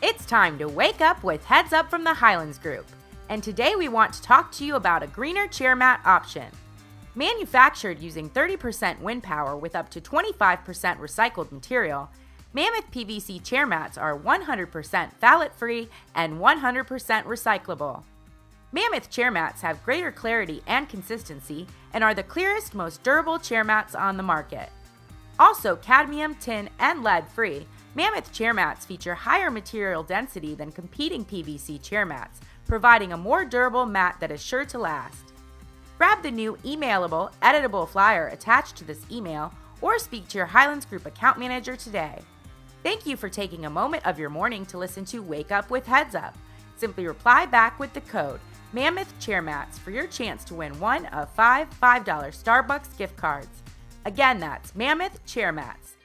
It's time to wake up with Heads Up from the Highlands Group, and today we want to talk to you about a greener chair mat option. Manufactured using 30% wind power with up to 25% recycled material, Mammoth PVC chair mats are 100% phthalate-free and 100% recyclable. Mammoth chair mats have greater clarity and consistency and are the clearest, most durable chair mats on the market. Also cadmium, tin, and lead-free, Mammoth chair mats feature higher material density than competing PVC chair mats, providing a more durable mat that is sure to last. Grab the new emailable, editable flyer attached to this email or speak to your Highlands Group account manager today. Thank you for taking a moment of your morning to listen to Wake Up with Heads Up. Simply reply back with the code Mammoth Chair Mats for your chance to win one of $5 Starbucks gift cards. Again, that's Mammoth Chair Mats.